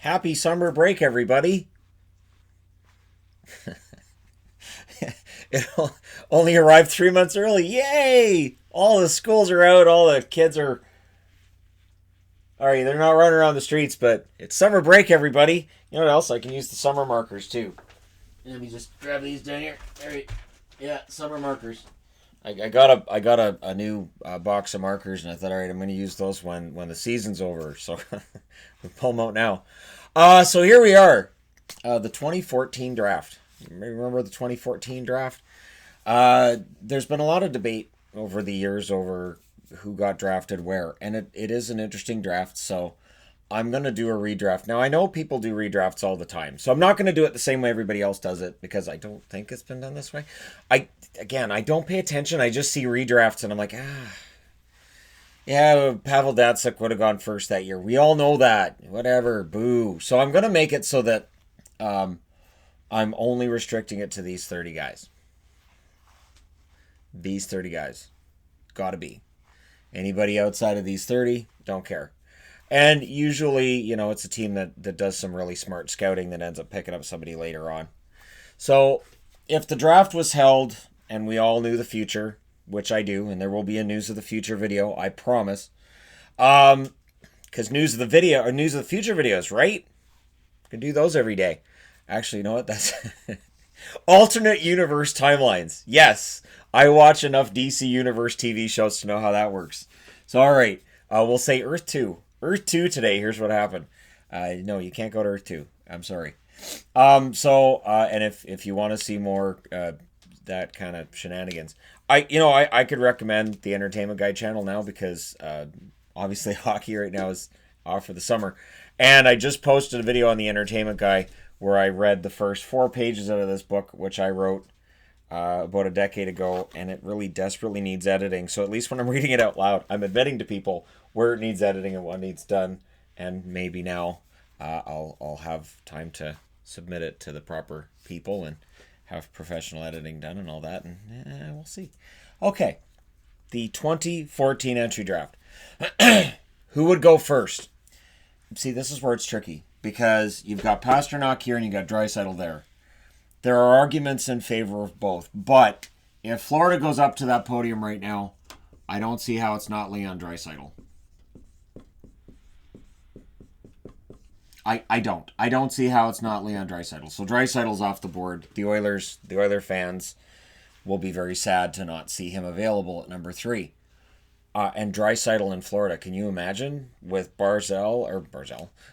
Happy summer break, everybody. It only arrived 3 months early. Yay! All the schools are out. All the kids are. All right, they're not running around the streets, but it's summer break, everybody. You know what else? I can use the summer markers too. Let me just grab these down here. There, yeah, summer markers. I got a new box of markers, and I thought, all right, I'm going to use those when the season's over. So we pull them out now. So here we are, the 2014 draft. Remember the 2014 draft? There's been a lot of debate over the years over who got drafted where, and it is an interesting draft. So I'm going to do a redraft. Now, I know people do redrafts all the time, so I'm not going to do it the same way everybody else does it because I don't think it's been done this way. I don't pay attention. I just see redrafts and I'm like, yeah, Pavel Datsyuk would have gone first that year. We all know that. Whatever, boo. So I'm going to make it so that I'm only restricting it to these 30 guys. These 30 guys. Gotta be. Anybody outside of these 30, don't care. And usually, it's a team that does some really smart scouting that ends up picking up somebody later on. So, if the draft was held and we all knew the future, which I do, and there will be a news of the future video, I promise. Because news of the future videos, right? Can do those every day. Actually, you know what? That's alternate universe timelines. Yes, I watch enough DC Universe TV shows to know how that works. So, all right, we'll say Earth 2. Earth 2 today. Here's what happened. No, you can't go to Earth 2. I'm sorry. And if you want to see more that kind of shenanigans, I could recommend the Entertainment Guy channel now because obviously hockey right now is off for the summer, and I just posted a video on the Entertainment Guy where I read the first 4 pages out of this book, which I wrote about a decade ago, and it really desperately needs editing. So at least when I'm reading it out loud, I'm admitting to people where it needs editing and what needs done, and maybe now I'll have time to submit it to the proper people and have professional editing done and all that, and we'll see. Okay, the 2014 entry draft. Who would go first? See, this is where it's tricky because you've got Pasternak here and you've got Draisaitl there. There are arguments in favor of both, but if Florida goes up to that podium right now, I don't see how it's not Leon Draisaitl. I don't see how it's not Leon Draisaitl. So Draisaitl's off the board. The Oiler fans will be very sad to not see him available at number 3. And Draisaitl in Florida. Can you imagine with Barzal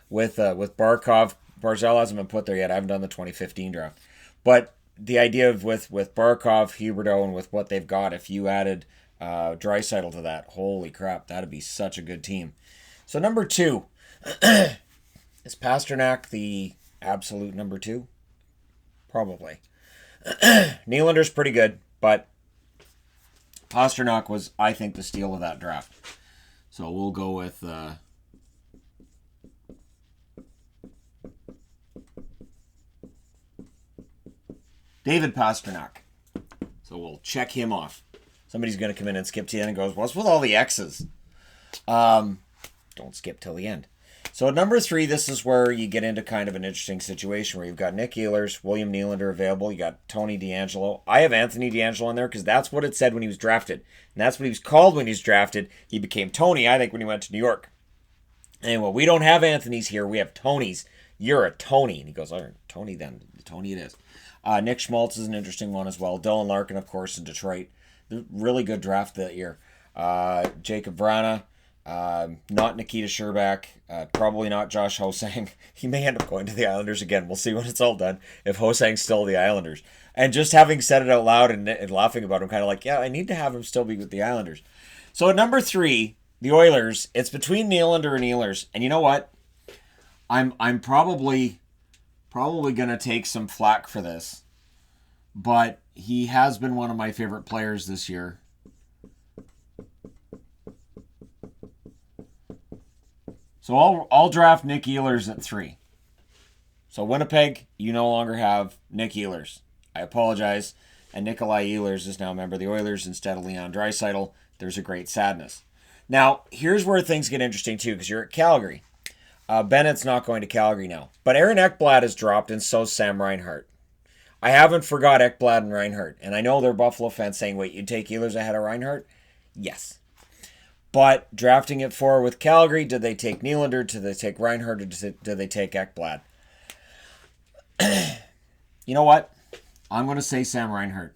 with Barkov? Barzal hasn't been put there yet. I haven't done the 2015 draft, but the idea of with Barkov, Huberdeau, and with what they've got, if you added Draisaitl to that, holy crap, that'd be such a good team. So number 2. Is Pasternak the absolute number 2? Probably. Nylander's pretty good, but Pasternak was, I think, the steal of that draft. So we'll go with David Pasternak. So we'll check him off. Somebody's going to come in and skip to the end and goes, what's with all the X's? Don't skip till the end. So at number 3, this is where you get into kind of an interesting situation where you've got Nick Ehlers, William Nylander available. You got Tony DeAngelo. I have Anthony DeAngelo in there because that's what it said when he was drafted. And that's what he was called when he was drafted. He became Tony, I think, when he went to New York. Anyway, we don't have Anthony's here. We have Tony's. You're a Tony. And he goes, all right, Tony then. Tony it is. Nick Schmaltz is an interesting one as well. Dylan Larkin, of course, in Detroit. Really good draft that year. Jacob Vrana. Not Nikita Sherbak, probably not Josh Hosang. He may end up going to the Islanders again. We'll see when it's all done if Hosang's still the Islanders. And just having said it out loud and laughing about him, kind of like, yeah, I need to have him still be with the Islanders. So at number 3, the Oilers, it's between Nylander and Ehlers. And you know what? I'm probably going to take some flack for this, but he has been one of my favorite players this year. So I'll draft Nick Ehlers at 3. So Winnipeg, you no longer have Nick Ehlers. I apologize. And Nikolai Ehlers is now a member of the Oilers instead of Leon Draisaitl. There's a great sadness. Now, here's where things get interesting too, because you're at Calgary. Bennett's not going to Calgary now. But Aaron Ekblad has dropped, and so's Sam Reinhart. I haven't forgot Ekblad and Reinhart. And I know they're Buffalo fans saying, wait, you'd take Ehlers ahead of Reinhart? Yes. But drafting it 4 with Calgary, did they take Nylander? Did they take Reinhart? Or did they take Ekblad? You know what? I'm going to say Sam Reinhart.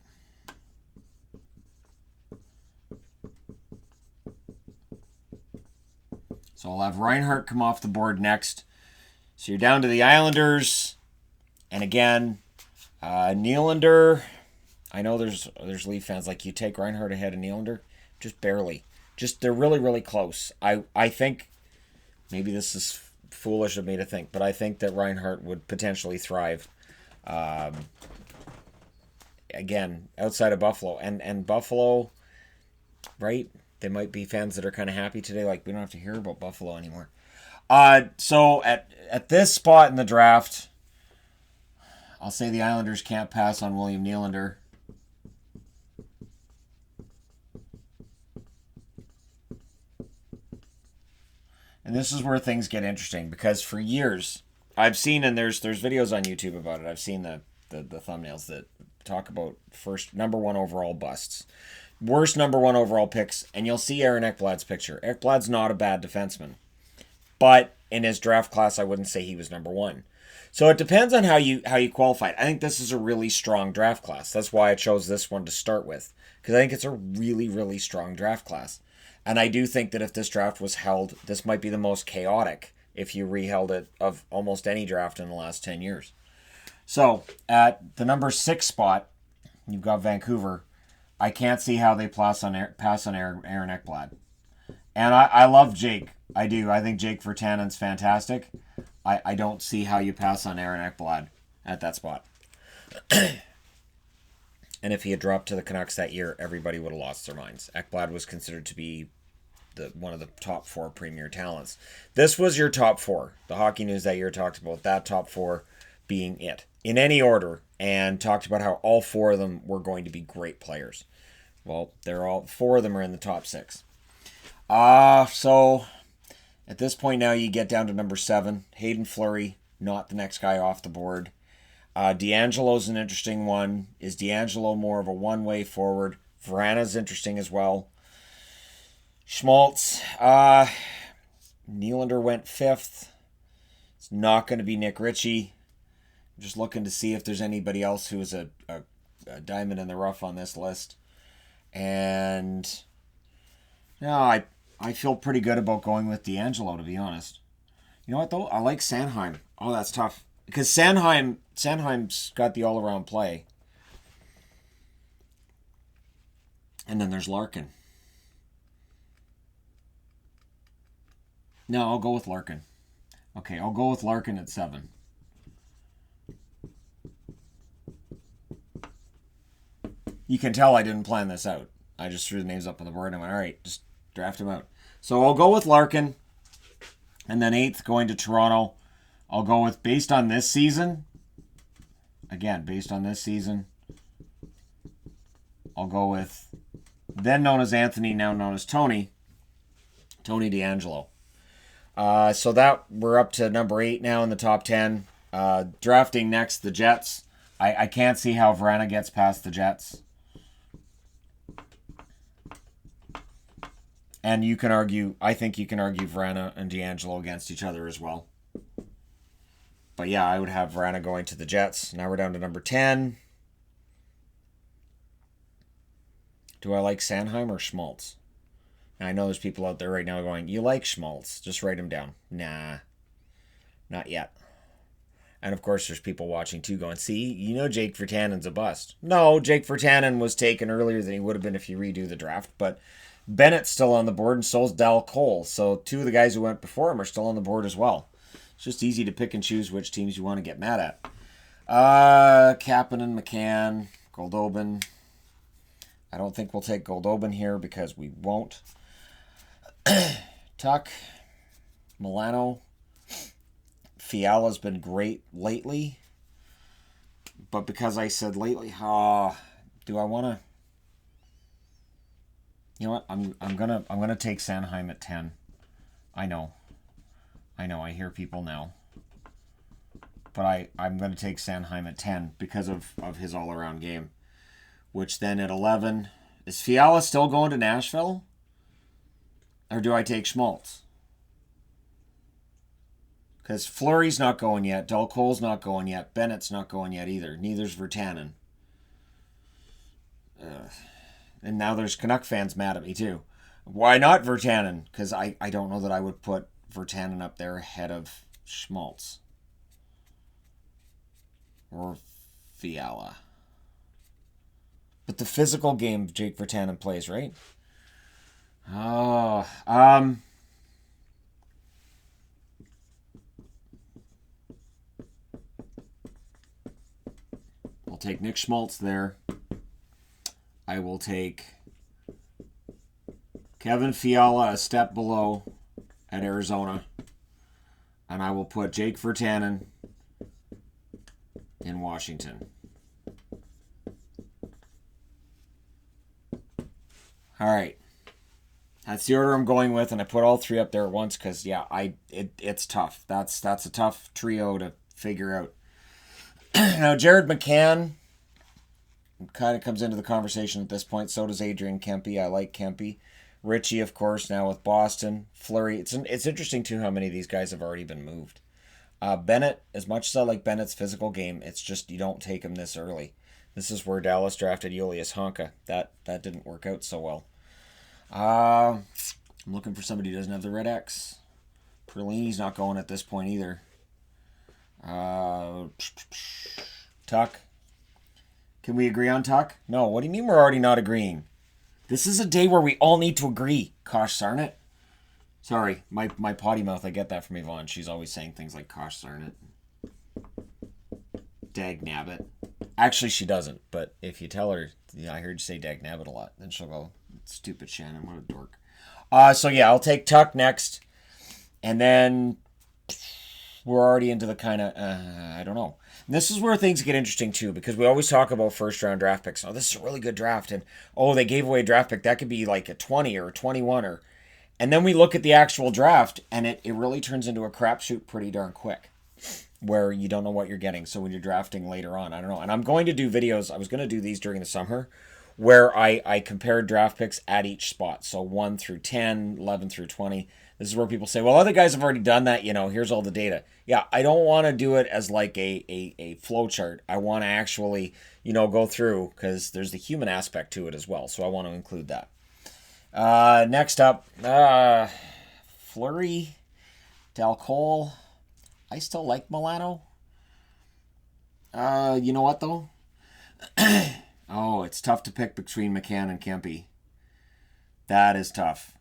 So I'll have Reinhart come off the board next. So you're down to the Islanders. And again, Nylander. I know there's Leaf fans like, you take Reinhart ahead of Nylander. Just barely. Just they're really, really close. I think, maybe this is foolish of me to think, but I think that Reinhart would potentially thrive. Again, outside of Buffalo. And Buffalo, right? They might be fans that are kind of happy today, like we don't have to hear about Buffalo anymore. So at this spot in the draft, I'll say the Islanders can't pass on William Nylander. And this is where things get interesting, because for years I've seen, and there's videos on YouTube about it. I've seen the thumbnails that talk about first number 1 overall busts, worst number 1 overall picks, and you'll see Aaron Ekblad's picture. Ekblad's not a bad defenseman, but in his draft class, I wouldn't say he was number 1. So it depends on how you qualified. I think this is a really strong draft class. That's why I chose this one to start with, because I think it's a really, really strong draft class. And I do think that if this draft was held, this might be the most chaotic, if you reheld it, of almost any draft in the last 10 years. So at the number 6 spot, you've got Vancouver. I can't see how they pass on Aaron Ekblad. And I love Jake. I do. I think Jake Virtanen's fantastic. I don't see how you pass on Aaron Ekblad at that spot. And if he had dropped to the Canucks that year, everybody would have lost their minds. Ekblad was considered to be one of the top 4 premier talents. This was your top 4. The Hockey News that year talked about that top 4 being it, in any order, and talked about how all 4 of them were going to be great players. Well, 4 of them are in the top 6. So at this point now, you get down to number 7, Hayden Fleury, not the next guy off the board. D'Angelo's an interesting one. Is D'Angelo more of a one-way forward? Vrana's interesting as well. Schmaltz. Nylander went 5th. It's not going to be Nick Ritchie. I'm just looking to see if there's anybody else who is a diamond in the rough on this list. And no, I feel pretty good about going with D'Angelo, to be honest. You know what, though? I like Sanheim. Oh, that's tough. Because Sanheim's got the all-around play. And then there's Larkin. No, I'll go with Larkin. Okay, I'll go with Larkin at 7. You can tell I didn't plan this out. I just threw the names up on the board and I went, all right, just draft him out. So I'll go with Larkin. And then 8th, going to Toronto. I'll go with, based on this season, I'll go with, then known as Anthony, now known as Tony DeAngelo. So that we're up to number 8 now in the top 10. Drafting next, the Jets. I can't see how Vrana gets past the Jets. And you can argue, I think you can argue Vrana and DeAngelo against each other as well. But yeah, I would have Vrana going to the Jets. Now we're down to number 10. Do I like Sanheim or Schmaltz? And I know there's people out there right now going, you like Schmaltz? Just write him down. Nah, not yet. And of course, there's people watching too going, see, you know Jake Virtanen's a bust. No, Jake Virtanen was taken earlier than he would have been if you redo the draft. But Bennett's still on the board, and so's Dal Cole. So 2 of the guys who went before him are still on the board as well. It's just easy to pick and choose which teams you want to get mad at. Kapanen, McCann, Goldobin. I don't think we'll take Goldobin here because we won't. Tuck, Milano. Fiala's been great lately. But because I said lately, do I want to? You know what? I'm gonna take Sanheim at 10. I know. I know, I hear people now. But I'm going to take Sanheim at 10 because of his all-around game. Which then at 11, is Fiala still going to Nashville? Or do I take Schmaltz? Because Fleury's not going yet. Dalcole's not going yet. Bennett's not going yet either. Neither's Virtanen. And now there's Canuck fans mad at me too. Why not Virtanen? Because I don't know that I would put Virtanen up there ahead of Schmaltz. Or Fiala. But the physical game Jake Virtanen plays, right? Oh, I'll take Nick Schmaltz there. I will take Kevin Fiala a step below at Arizona. And I will put Jake Virtanen in Washington. All right. That's the order I'm going with, and I put all three up there at once because, yeah, it's tough. That's a tough trio to figure out. Now, Jared McCann kind of comes into the conversation at this point. So does Adrian Kempe. I like Kempe. Ritchie, of course, now with Boston. Fleury. It's interesting, too, how many of these guys have already been moved. Bennett, as much as I like Bennett's physical game, it's just you don't take him this early. This is where Dallas drafted Julius Honka. That didn't work out so well. I'm looking for somebody who doesn't have the red X. Perlini's not going at this point either. Tuck. Can we agree on Tuck? No, what do you mean we're already not agreeing? This is a day where we all need to agree. Gosh darn it. Sorry, my potty mouth, I get that from Yvonne. She's always saying things like, gosh darn it. Dag nabbit. Actually, she doesn't, but if you tell her, I heard you say dag nabbit a lot, then she'll go, stupid Shannon, what a dork. So yeah, I'll take Tuck next. And then we're already into the kind of, I don't know. And this is where things get interesting too, because we always talk about first round draft picks. Oh, this is a really good draft. And oh, they gave away a draft pick. That could be like a 20 or a 21 or, and then we look at the actual draft and it really turns into a crapshoot pretty darn quick, where you don't know what you're getting. So when you're drafting later on, I don't know. And I'm going to do videos. I was going to do these during the summer where I compared draft picks at each spot. So 1 through 10, 11 through 20. This is where people say, well, other guys have already done that. Here's all the data. Yeah, I don't want to do it as like a flow chart. I want to actually, go through because there's the human aspect to it as well. So I want to include that. Next up, Fleury, Dalcole. I still like Milano. You know what, though? Oh, it's tough to pick between McCann and Kempe. That is tough.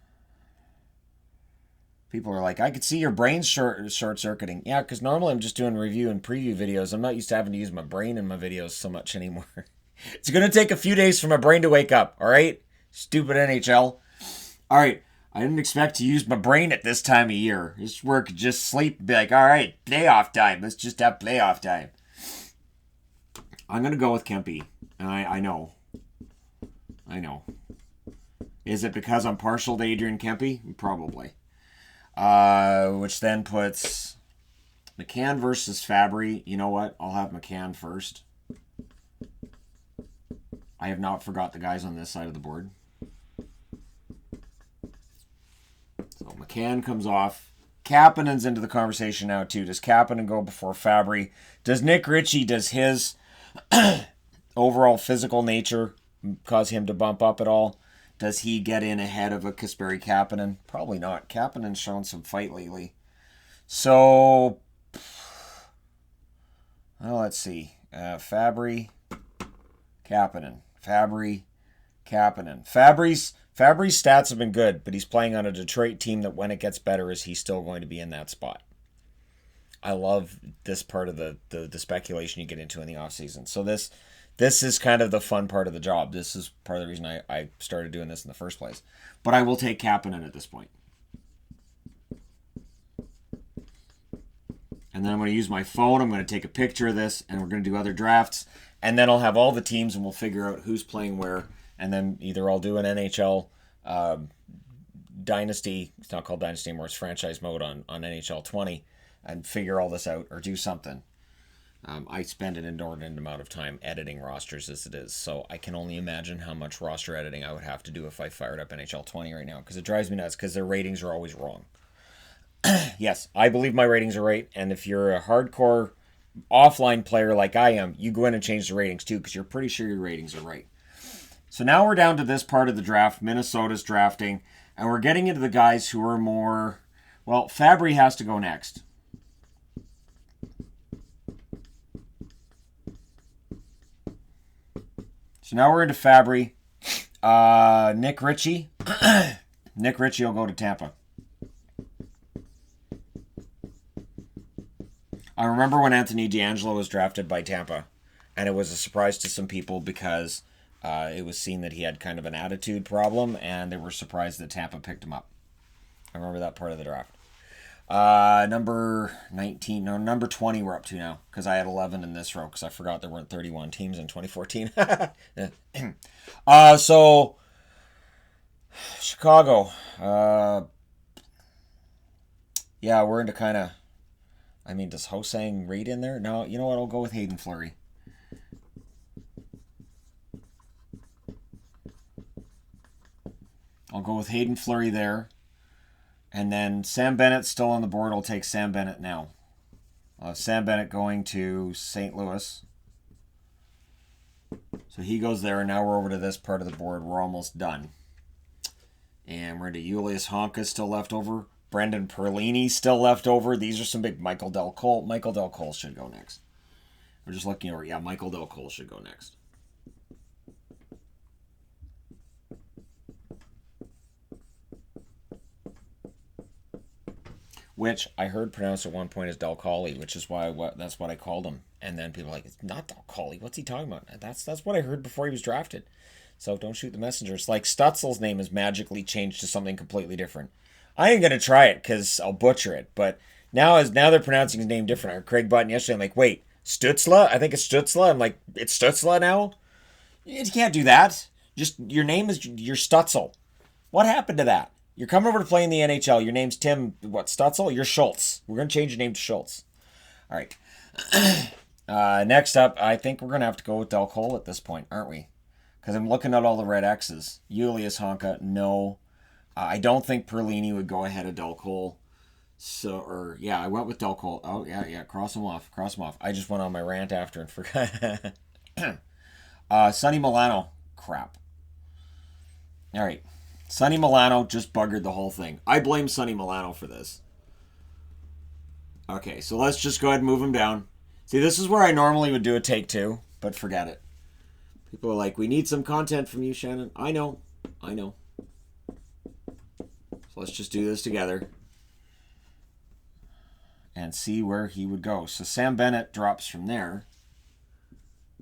People are like, I could see your brain short-circuiting. Yeah, because normally I'm just doing review and preview videos. I'm not used to having to use my brain in my videos so much anymore. It's going to take a few days for my brain to wake up, all right? Stupid NHL. All right. I didn't expect to use my brain at this time of year. Just work, just sleep, and be like, all right, playoff time. Let's just have playoff time. I'm going to go with Kempe. And I know. Is it because I'm partial to Adrian Kempe? Probably. Which then puts McCann versus Fabry. You know what? I'll have McCann first. I have not forgot the guys on this side of the board. So McCann comes off. Kapanen's into the conversation now too. Does Kapanen go before Fabry? Does Nick Ritchie, does his overall physical nature cause him to bump up at all? Does he get in ahead of a Kasperi Kapanen? Probably not. Kapanen's shown some fight lately. So, well, let's see. Fabry, Kapanen. Fabry, Kapanen. Fabry's stats have been good, but he's playing on a Detroit team that when it gets better, is he still going to be in that spot? I love this part of the speculation you get into in the offseason. So this is kind of the fun part of the job. This is part of the reason I started doing this in the first place. But I will take Kapanen at this point. And then I'm going to use my phone. I'm going to take a picture of this, and we're going to do other drafts. And then I'll have all the teams, and we'll figure out who's playing where. And then either I'll do an NHL Dynasty, it's not called Dynasty anymore, it's franchise mode on NHL 20 and figure all this out or do something. I spend an inordinate amount of time editing rosters as it is, so I can only imagine how much roster editing I would have to do if I fired up NHL 20 right now, because it drives me nuts, because their ratings are always wrong. Yes, I believe my ratings are right, and if you're a hardcore offline player like I am, you go in and change the ratings too, because you're pretty sure your ratings are right. So now we're down to this part of the draft. Minnesota's drafting, and we're getting into the guys who are more... Well, Fabry has to go next. So now we're into Fabry. Nick Ritchie. Nick Ritchie will go to Tampa. I remember when Anthony DeAngelo was drafted by Tampa, and it was a surprise to some people because it was seen that he had kind of an attitude problem, and they were surprised that Tampa picked him up. I remember that part of the draft. Number 19, no, number 20 we're up to now, because I had 11 in this row, because I forgot there weren't 31 teams in 2014. So, Chicago. Yeah, we're into kind of... I mean, does Ho-Sang Reed in there? No, you know what? I'll go with Hayden Fleury. I'll go with Hayden Fleury there. And then Sam Bennett's still on the board. I'll take Sam Bennett now. I'll have Sam Bennett going to St. Louis. So he goes there, and now we're over to this part of the board. We're almost done. And we're into Julius Honka still left over. Brendan Perlini still left over. These are some big... Michael Del Cole. Michael Del Cole should go next. We're just looking over. Yeah, Michael Del Cole should go next. Which I heard pronounced at one point as Del Collie, which is why that's what I called him. And then people are like, it's not Del Collie. What's he talking about? That's what I heard before he was drafted. So don't shoot the messenger. It's like Stutzel's name is magically changed to something completely different. I ain't gonna try it because I'll butcher it. But now they're pronouncing his name different. I heard Craig Button yesterday. I'm like, wait, Stutzla? I think it's Stutzla. I'm like, it's Stutzla now? You can't do that. Just your name is your Stutzel. What happened to that? You're coming over to play in the NHL. Your name's Tim, Stutzel? You're Schultz. We're going to change your name to Schultz. All right. Next up, I think we're going to have to go with Del Cole at this point, aren't we? Because I'm looking at all the red X's. Julius Honka, no. I don't think Perlini would go ahead of Del Cole. I went with Del Cole. Oh, yeah, cross him off. I just went on my rant after and forgot. Sonny Milano, crap. All right. Sonny Milano just buggered the whole thing. I blame Sonny Milano for this. Okay, so let's just go ahead and move him down. See, this is where I normally would do a take two, but forget it. People are like, we need some content from you, Shannon. I know. So let's just do this together and see where he would go. So Sam Bennett drops from there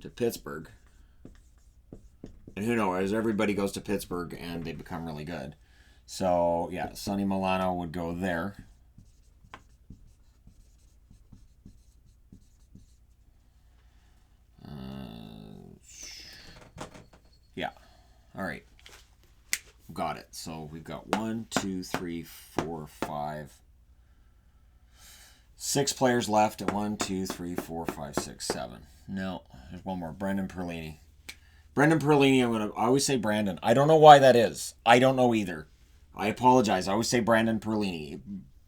to Pittsburgh. And who knows, everybody goes to Pittsburgh and they become really good. So, yeah, Sonny Milano would go there. Yeah. All right. Got it. So we've got 1, 2, 3, 4, 5, 6 players left at 1, 2, 3, 4, 5, 6, 7. No, there's one more. Brendan Perlini. I always say Brandon. I don't know why that is. I don't know either. I apologize. I always say Brandon Perlini.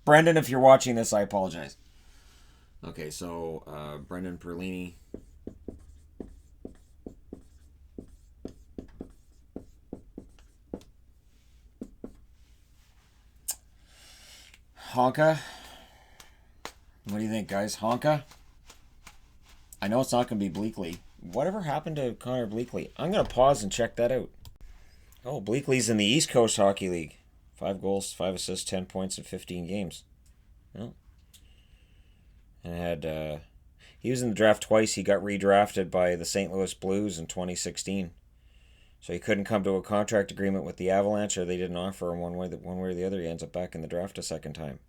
Brendan, if you're watching this, I apologize. Okay, so Brendan Perlini. Honka. What do you think, guys? Honka? I know it's not going to be Bleakley. Whatever happened to Connor Bleakley? I'm going to pause and check that out. Oh, Bleakley's in the East Coast Hockey League. 5 goals, 5 assists, 10 points in 15 games. Well, and he was in the draft twice. He got redrafted by the St. Louis Blues in 2016. So he couldn't come to a contract agreement with the Avalanche, or they didn't offer him one way or the other. He ends up back in the draft a second time.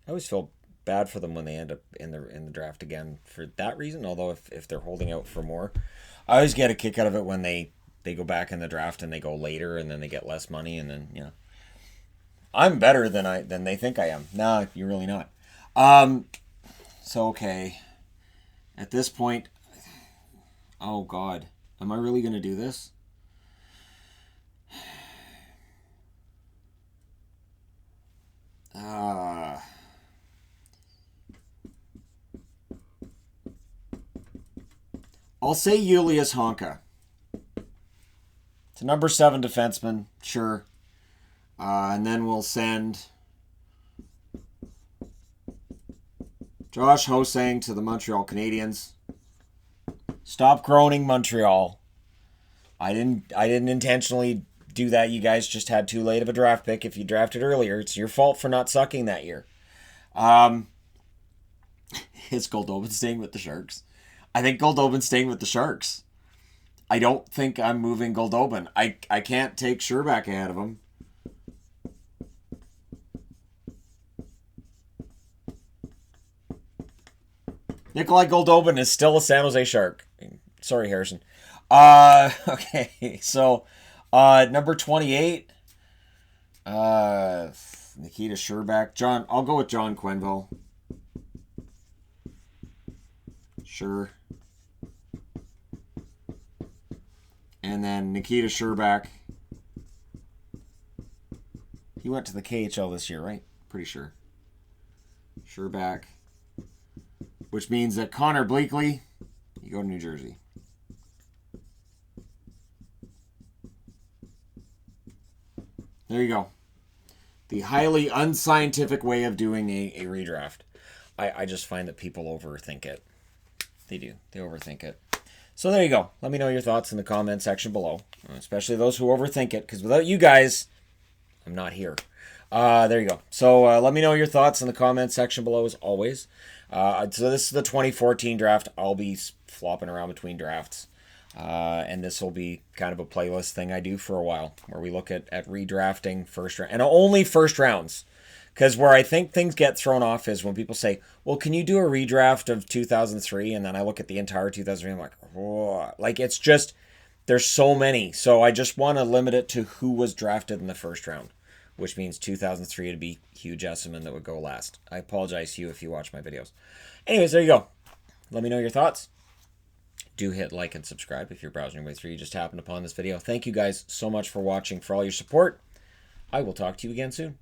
I always feel bad for them when they end up in the draft again for that reason, although if they're holding out for more. I always get a kick out of it when they go back in the draft and they go later and then they get less money and then, I'm better than they think I am. No, you're really not. So okay. At this point, oh God, am I really gonna do this? Uh, I'll say Julius Honka. It's a number 7 defenseman, sure. And then we'll send Josh Hosang to the Montreal Canadiens. Stop groaning, Montreal. I didn't intentionally do that. You guys just had too late of a draft pick. If you drafted earlier, it's your fault for not sucking that year. Is Goldobin staying with the Sharks? I think Goldobin's staying with the Sharks. I don't think I'm moving Goldobin. I can't take Sherback ahead of him. Nikolai Goldobin is still a San Jose Shark. Sorry, Harrison. Okay, so number 28, Nikita Sherback. John, I'll go with John Quenneville. Sure. And then Nikita Sherback. He went to the KHL this year, right? Pretty sure. Sherback. Which means that Connor Bleakley, you go to New Jersey. There you go. The highly unscientific way of doing a redraft. I just find that people overthink it. They do. They overthink it. So there you go. Let me know your thoughts in the comment section below. Especially those who overthink it. Because without you guys, I'm not here. There you go. So let me know your thoughts in the comment section below as always. So this is the 2014 draft. I'll be flopping around between drafts. And this will be kind of a playlist thing I do for a while. Where we look at redrafting first round. And only first rounds. Because where I think things get thrown off is when people say, well, can you do a redraft of 2003? And then I look at the entire 2003 and I'm like, whoa. Like, it's just, there's so many. So I just want to limit it to who was drafted in the first round. Which means 2003 would be Hugh Jessamine that would go last. I apologize, Hugh, if you watch my videos. Anyways, there you go. Let me know your thoughts. Do hit like and subscribe if you're browsing your way through. You just happened upon this video. Thank you guys so much for watching, for all your support. I will talk to you again soon.